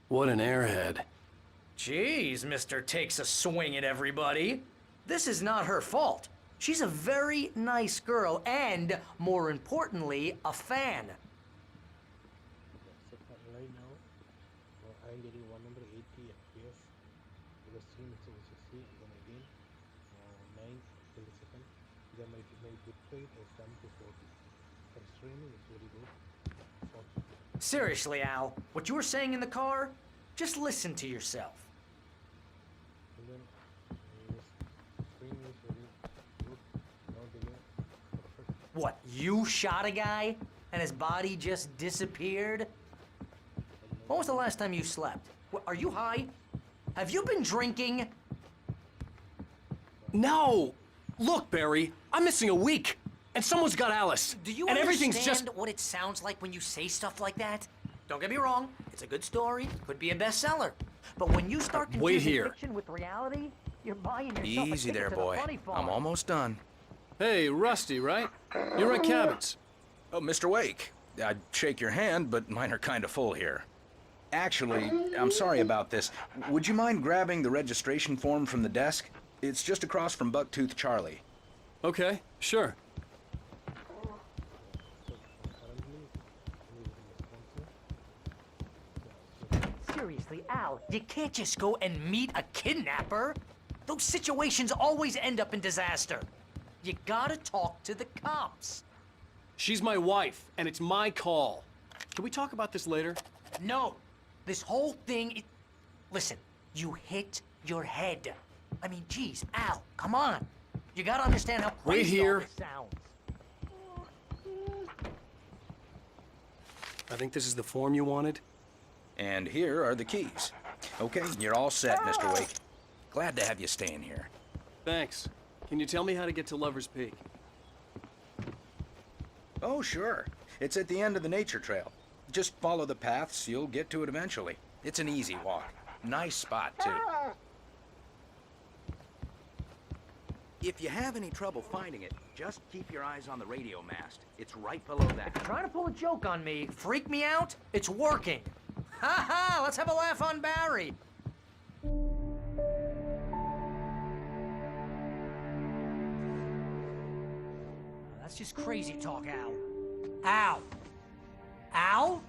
What an airhead. Jeez, Mr. Takes a Swing at Everybody. This is not her fault. She's a very nice girl and, more importantly, a fan. Right now, I'm getting 180 FPS because stream is HSC, and then again 9 millisecond. Then my bitrate is down to 40. For streaming, it's very good. 40. Seriously, Al, what you were saying in the car? Just listen to yourself. And then stream is very good. No delay. Perfect. What, you shot a guy and his body just disappeared? When was the last time you slept? What, are you high? Have you been drinking? No! Look, Barry, I'm missing a week, and someone's got Alice. Do you and understand everything's just what it sounds like when you say stuff like that? Don't get me wrong, it's a good story, could be a bestseller. But when you start Wait confusing here. fiction with reality, you're buying yourself a Easy ticket there, to the boy. funny farm. I'm almost done. Hey, Rusty, right? You're at Cabins. Oh, Mr. Wake. I'd shake your hand, but mine are kind of full here. Actually, I'm sorry about this. Would you mind grabbing the registration form from the desk? It's just across from Bucktooth Charlie. Okay, sure. Seriously, Al, you can't just go and meet a kidnapper. Those situations always end up in disaster. You gotta talk to the cops. She's my wife, and it's my call. Can we talk about this later? No, this whole thing, listen, you hit your head. I mean, geez, Al, come on. You gotta understand how Wait crazy all here. this sounds. I think this is the form you wanted. And here are the keys. Okay, you're all set, Mr. Wake. Glad to have you staying here. Thanks. Can you tell me how to get to Lover's Peak? Oh, sure. It's at the end of the nature trail. Just follow the paths, you'll get to it eventually. It's an easy walk. Nice spot, too. If you have any trouble finding it, just keep your eyes on the radio mast. It's right below that. Trying to pull a joke on me, freak me out, it's working. Ha ha, let's have a laugh on Barry. That's just crazy talk, Al. Al? Al?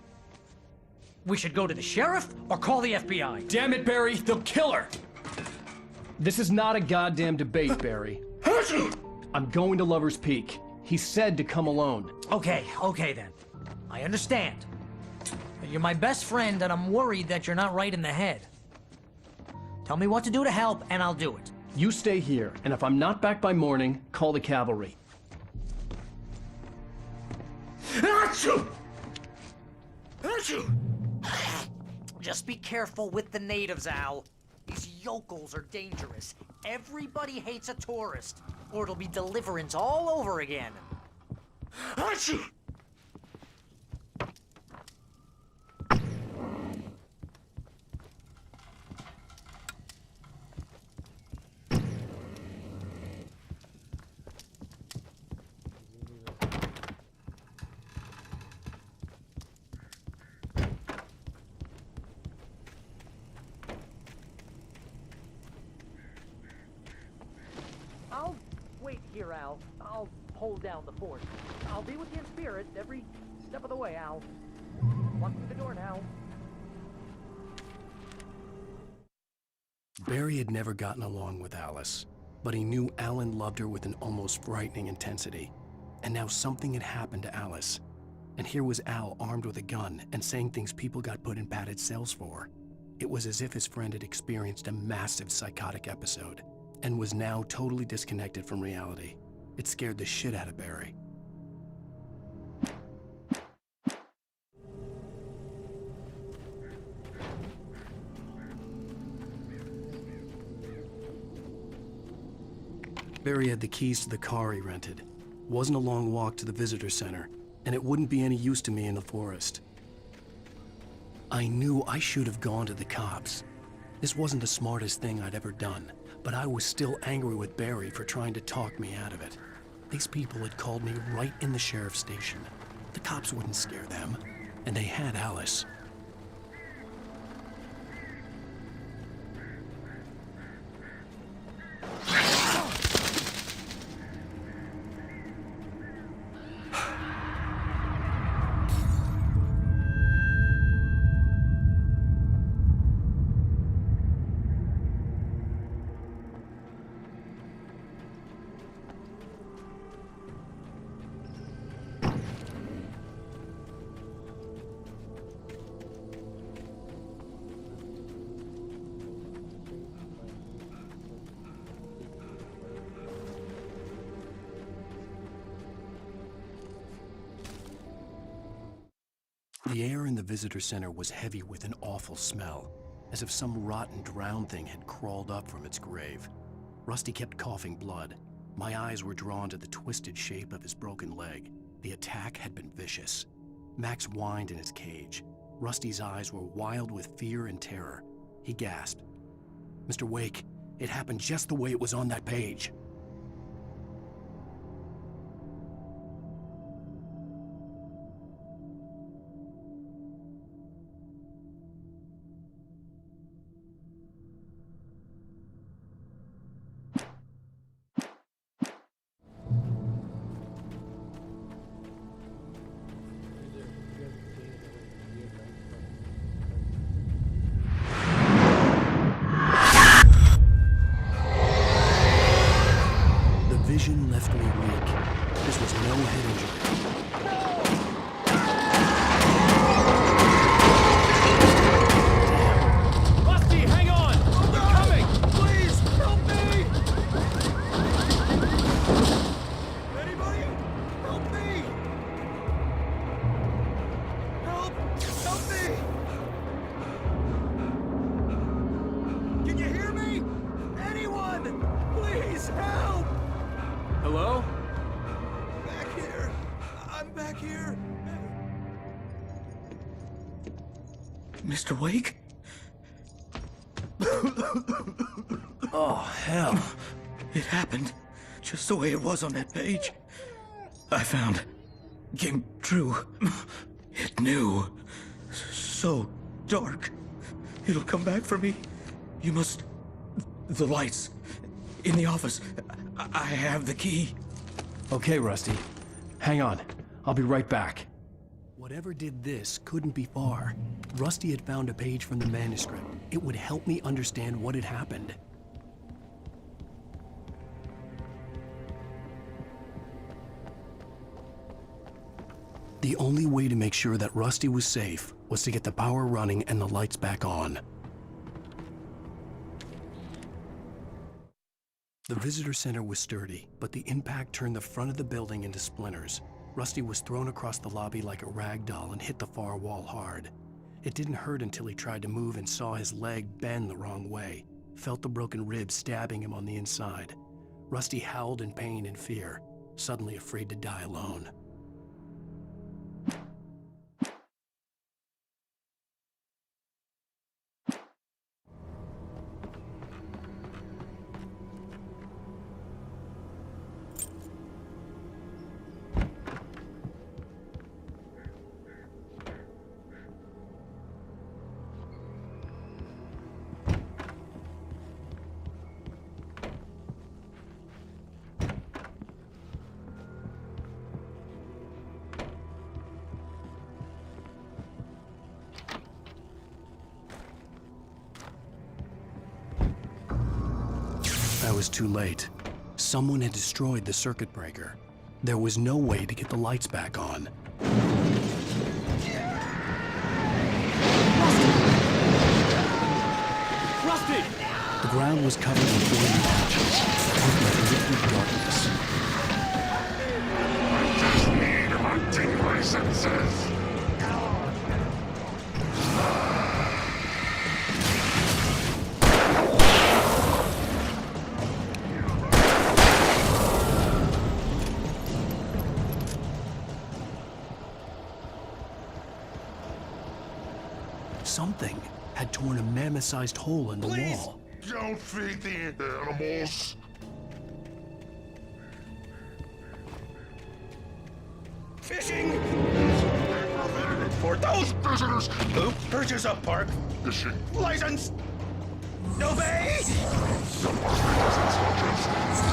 We should go to the sheriff or call the FBI. Damn it, Barry, they'll kill her! This is not a goddamn debate, Barry. I'm going to Lover's Peak. He said to come alone. Okay then. I understand. You're my best friend and I'm worried that you're not right in the head. Tell me what to do to help and I'll do it. You stay here, and if I'm not back by morning, call the cavalry. Achoo! Achoo! Just be careful with the natives, Al. These yokels are dangerous. Everybody hates a tourist, or it'll be Deliverance all over again. Achoo! I'll wait here, Al. I'll hold down the fort. I'll be with you in spirit every step of the way, Al. Walk through the door now. Barry had never gotten along with Alice, but he knew Alan loved her with an almost frightening intensity. And now something had happened to Alice. And here was Al armed with a gun and saying things people got put in padded cells for. It was as if his friend had experienced a massive psychotic episode and was now totally disconnected from reality. It scared the shit out of Barry. Barry had the keys to the car he rented. Wasn't a long walk to the visitor center, and it wouldn't be any use to me in the forest. I knew I should have gone to the cops. This wasn't the smartest thing I'd ever done, but I was still angry with Barry for trying to talk me out of it. These people had called me right in the sheriff's station. The cops wouldn't scare them, and they had Alice. The air in the visitor center was heavy with an awful smell, as if some rotten drowned thing had crawled up from its grave. Rusty kept coughing blood. My eyes were drawn to the twisted shape of his broken leg. The attack had been vicious. Max whined in his cage. Rusty's eyes were wild with fear and terror. He gasped. "Mr. Wake, it happened just the way it was on that page." Vision left me weak. This was no head injury. Rusty, hang on! They're coming! Please, help me! Anybody? Help me! Help! Help me! Can you hear me? Anyone! Please, help! Hello? Back here. I'm back here. Mr. Wake? Oh, hell. It happened just the way it was on that page. I found. Came true. It knew. So dark. It'll come back for me. You must. The lights. In the office. I have the key. Okay, Rusty. Hang on. I'll be right back. Whatever did this couldn't be far. Rusty had found a page from the manuscript. It would help me understand what had happened. The only way to make sure that Rusty was safe was to get the power running and the lights back on. The visitor center was sturdy, but the impact turned the front of the building into splinters. Rusty was thrown across the lobby like a rag doll and hit the far wall hard. It didn't hurt until he tried to move and saw his leg bend the wrong way, felt the broken ribs stabbing him on the inside. Rusty howled in pain and fear, suddenly afraid to die alone. I was too late. Someone had destroyed the circuit breaker. There was no way to get the lights back on. Rusty! The ground was covered in boiling patches, looked like liquid darkness. I just need hunting licenses. Something had torn a mammoth-sized hole in the Please! wall. Don't feed the animals. Fishing! For those Visitors. who purchase a park Fishing. license. Obey!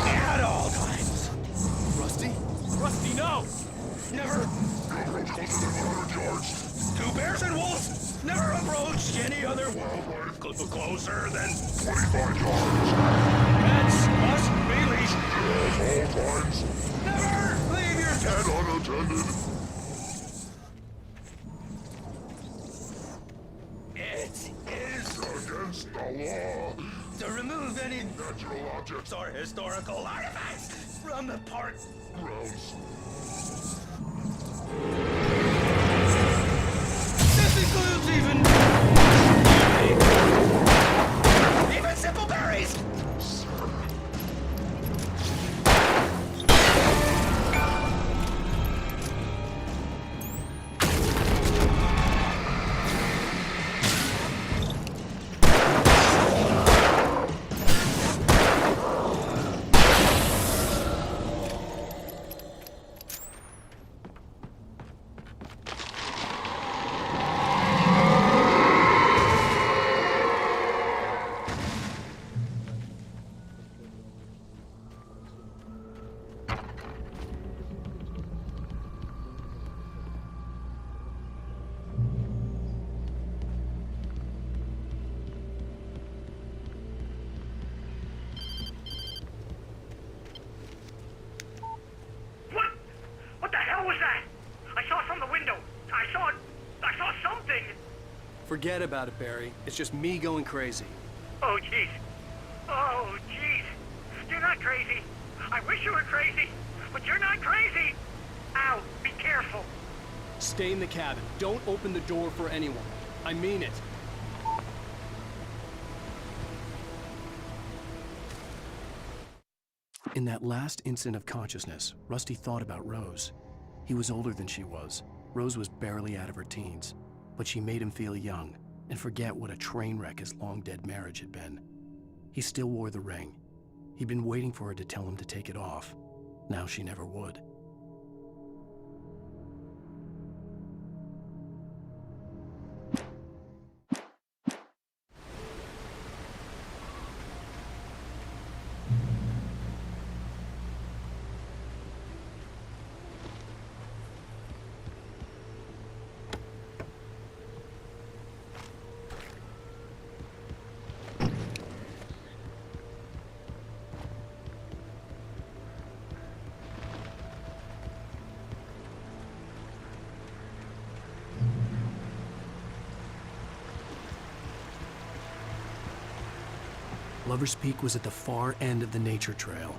At all times. Rusty? Rusty, no! Never. Railroads closer than 100 yards. Two bears and wolves never approach any other wildlife closer than 25 yards. pets must be leashed. At all times. Never leave your pet. And unattended. It is Against the law. to remove any Natural objects. or historical artifacts from the park. Grounds. This includes even simple berries. What the hell was that? I saw it from the window. I saw something. Forget about it, Barry. It's just me going crazy. Oh, jeez. Oh, jeez. You're not crazy. I wish you were crazy, but you're not crazy. Ow, be careful. Stay in the cabin. Don't open the door for anyone. I mean it. In that last instant of consciousness, Rusty thought about Rose. He was older than she was. Rose was barely out of her teens, but she made him feel young and forget what a train wreck his long-dead marriage had been. He still wore the ring. He'd been waiting for her to tell him to take it off. Now she never would. Lover's Peak was at the far end of the nature trail.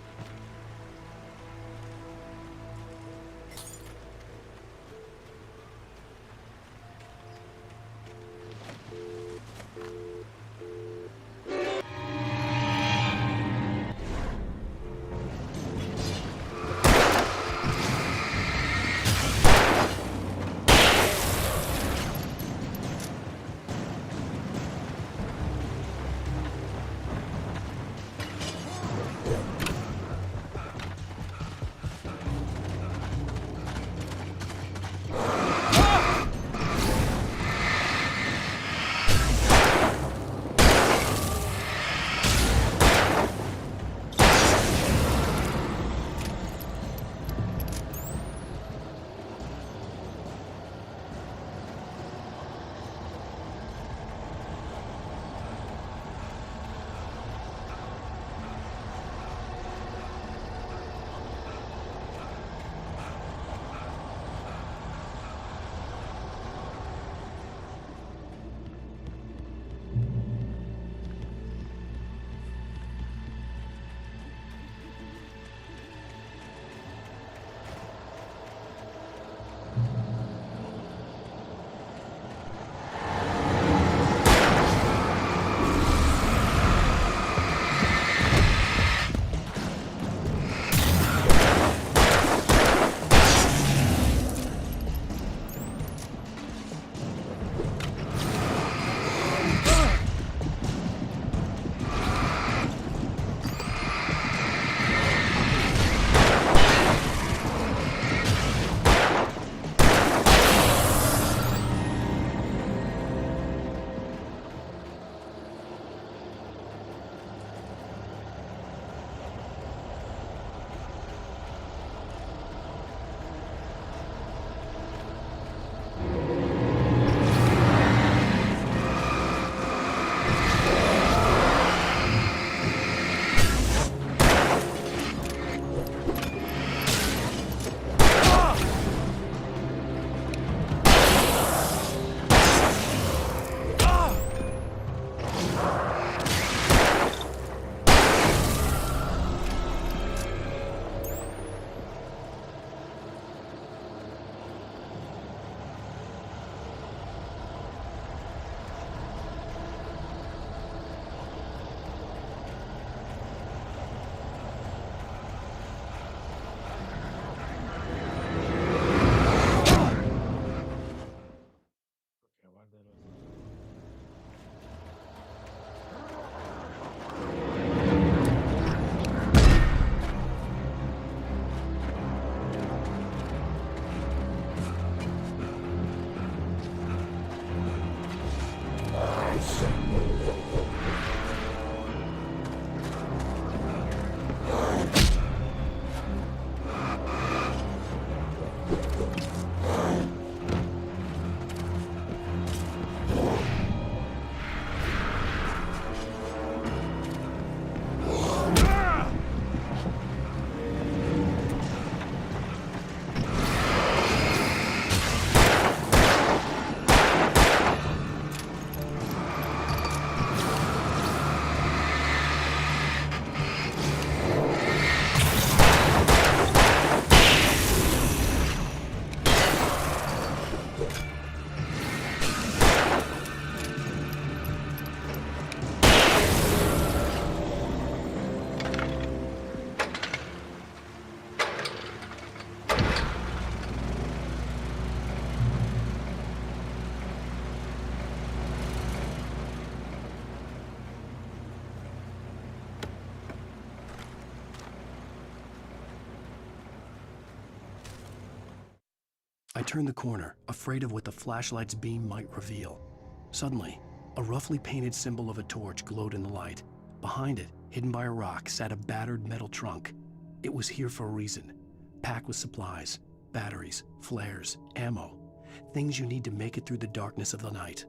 I turned the corner, afraid of what the flashlight's beam might reveal. Suddenly, a roughly painted symbol of a torch glowed in the light. Behind it, hidden by a rock, sat a battered metal trunk. It was here for a reason, packed with supplies, batteries, flares, ammo, things you need to make it through the darkness of the night.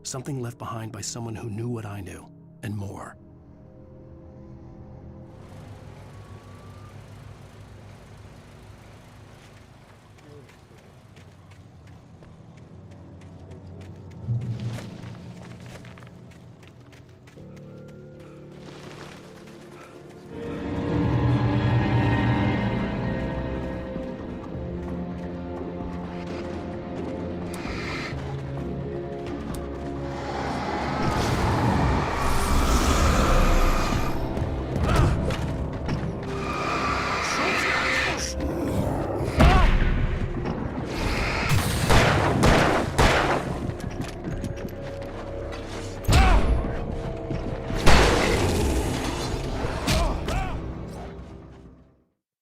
Something left behind by someone who knew what I knew, and more.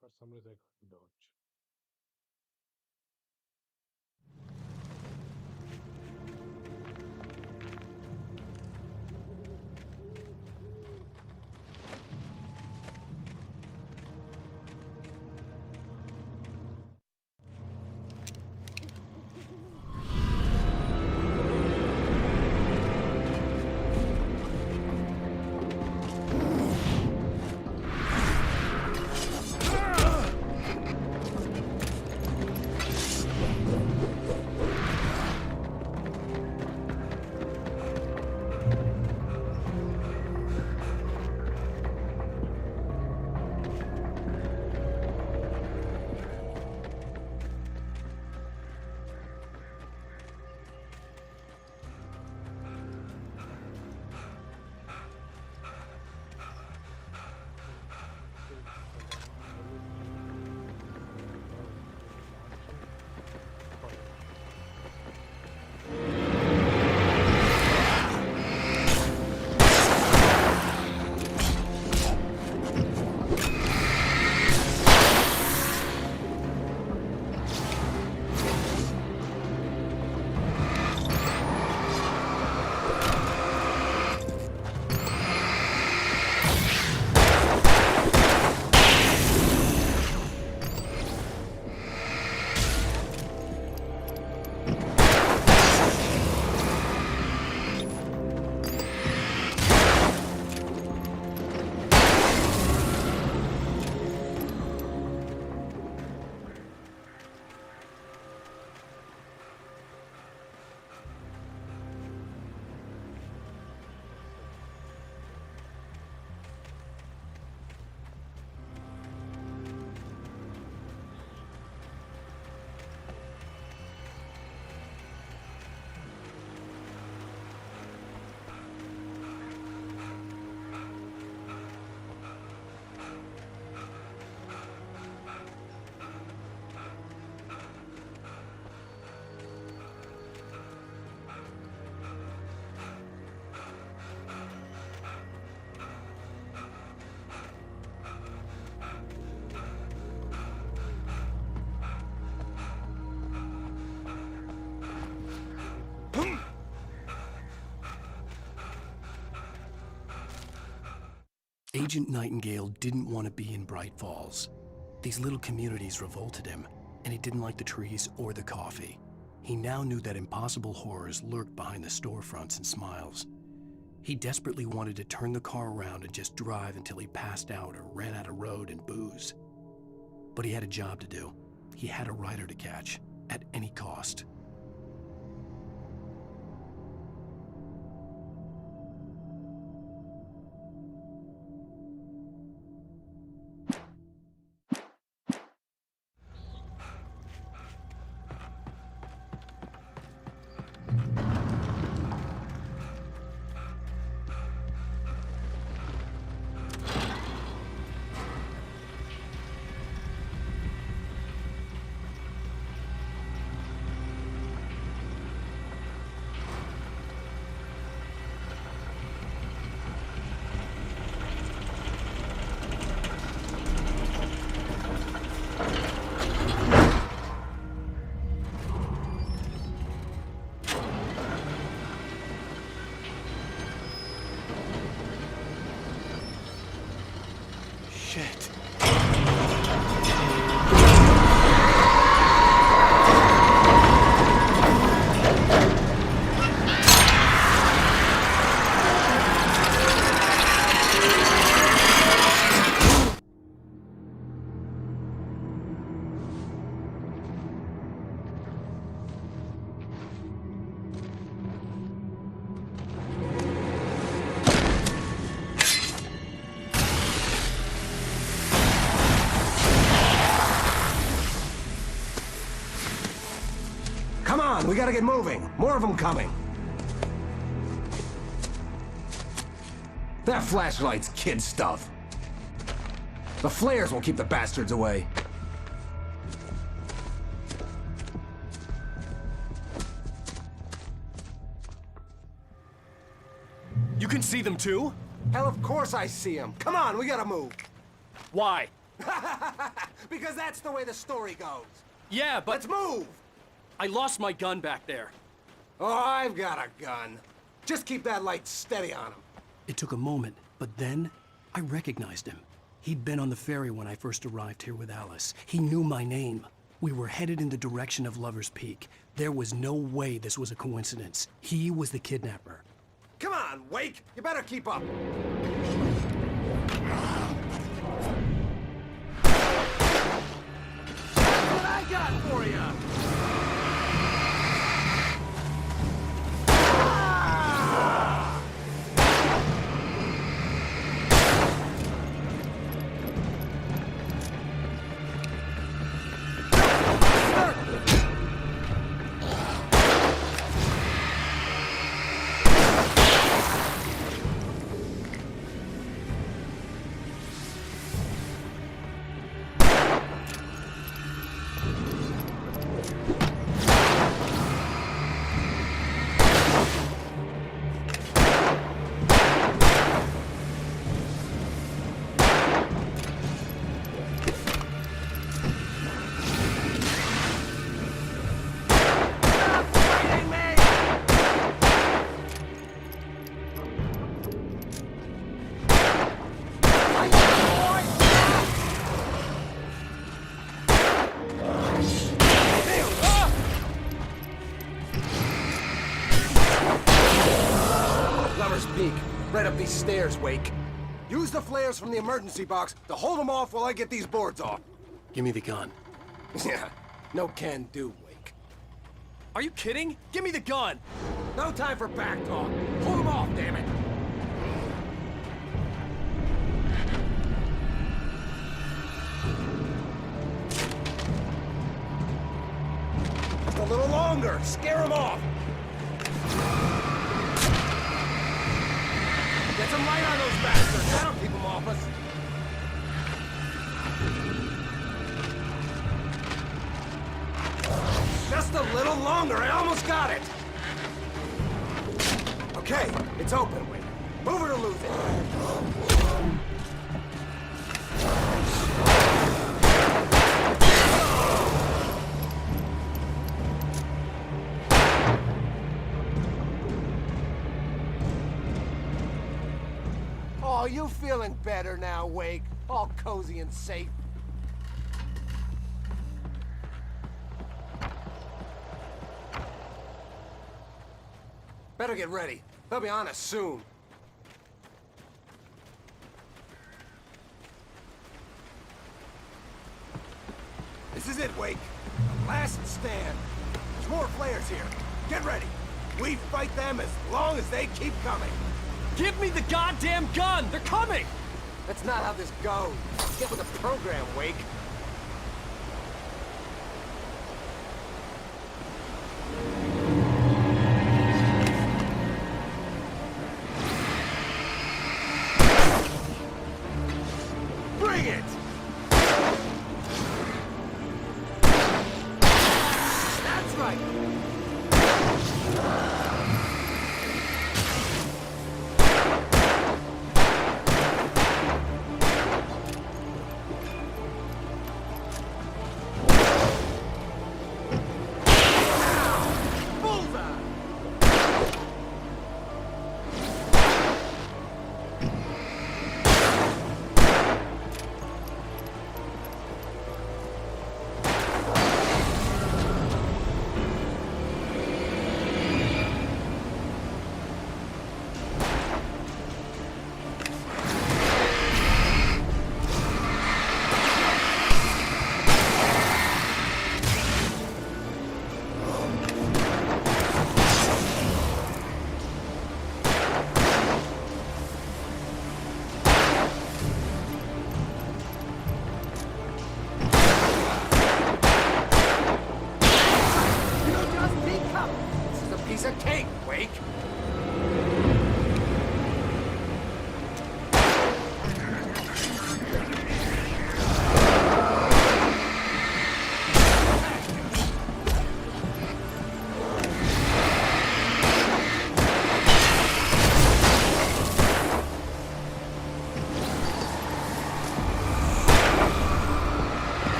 For some reason I couldn't dodge. Agent Nightingale didn't want to be in Bright Falls. These little communities revolted him, and he didn't like the trees or the coffee. He now knew that impossible horrors lurked behind the storefronts and smiles. He desperately wanted to turn the car around and just drive until he passed out or ran out of road and booze. But he had a job to do. He had a rider to catch, at any cost. on, we gotta get moving. More of them coming. That flashlight's kid stuff. The flares will keep the bastards away. You can see them too? Hell, of course I see them. Come on, we gotta move. Why? Because that's the way the story goes. Yeah, but Let's move! I lost my gun back there. Oh, I've got a gun. Just keep that light steady on him. It took a moment, but then I recognized him. He'd been on the ferry when I first arrived here with Alice. He knew my name. We were headed in the direction of Lover's Peak. There was no way this was a coincidence. He was the kidnapper. Come on, Wake! You better keep up. What I got for you! Lover's Peak. Right up these stairs, Wake. Use the flares from the emergency box to hold them off while I get these boards off. Give me the gun. Yeah, no can do, Wake. Are you kidding? Give me the gun! No time for back talk. Hold them off, damn it. Just a little longer. Scare them off. Get some light on those bastards. That'll keep them off us. Just a little longer. I almost got it. Okay, it's open, Wake. Move it or lose it. Oh, you feeling better now, Wake? All cozy and safe. Better get ready. They'll be on us soon. This is it, Wake. The last stand. There's more flares here. Get ready. We fight them as long as they keep coming. Give me the goddamn gun! They're coming! That's not how this goes. Get with the program, Wake. Bring it! That's right!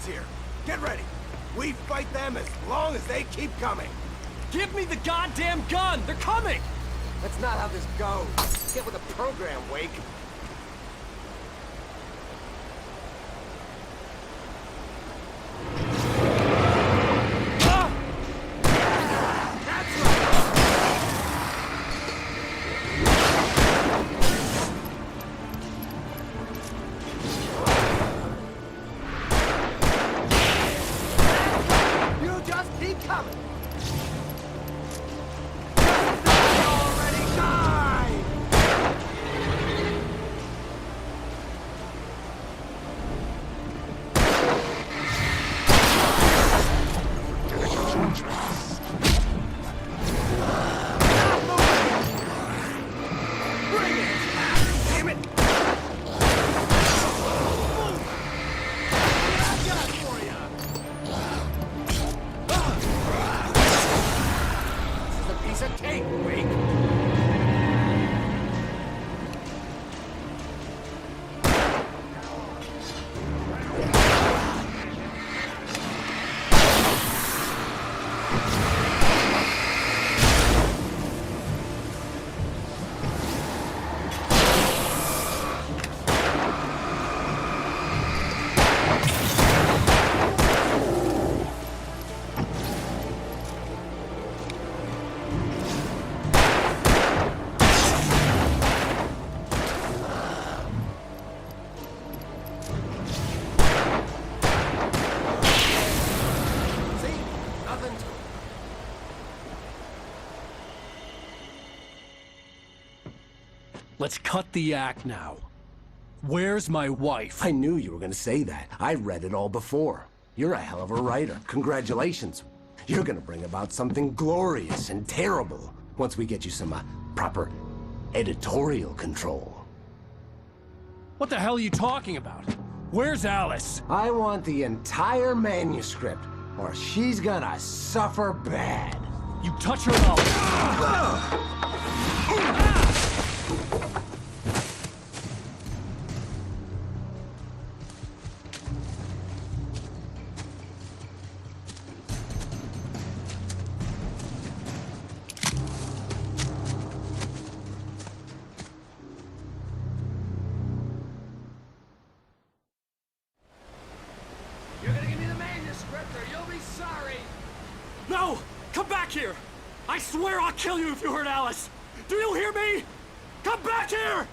here. Get ready. We fight them as long as they keep coming. Give me the goddamn gun! They're coming! That's not how this goes. Get with the program, Wake. You just keep coming. Already died. Bring it! Damn it! I got it for ya. This is a piece of cake, Wake. See? Nothing to it. Let's cut the act now. Where's my wife? I knew you were gonna say that. I read it all before. You're a hell of a writer. Congratulations. You're gonna bring about something glorious and terrible once we get you some proper editorial control. What the hell are you talking about? Where's Alice? I want the entire manuscript, or she's gonna suffer bad. You touch her and I'll... You're gonna give me the manuscript or you'll be sorry! No! Come back here! I swear I'll kill you if you hurt Alice! Do you hear me? Come back here!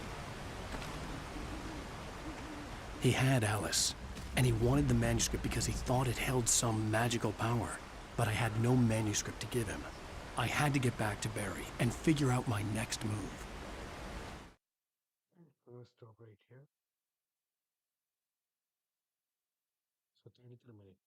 He had Alice, and he wanted the manuscript because he thought it held some magical power. But I had no manuscript to give him. I had to get back to Barry and figure out my next move. We're gonna stop right here. So 33 minutes.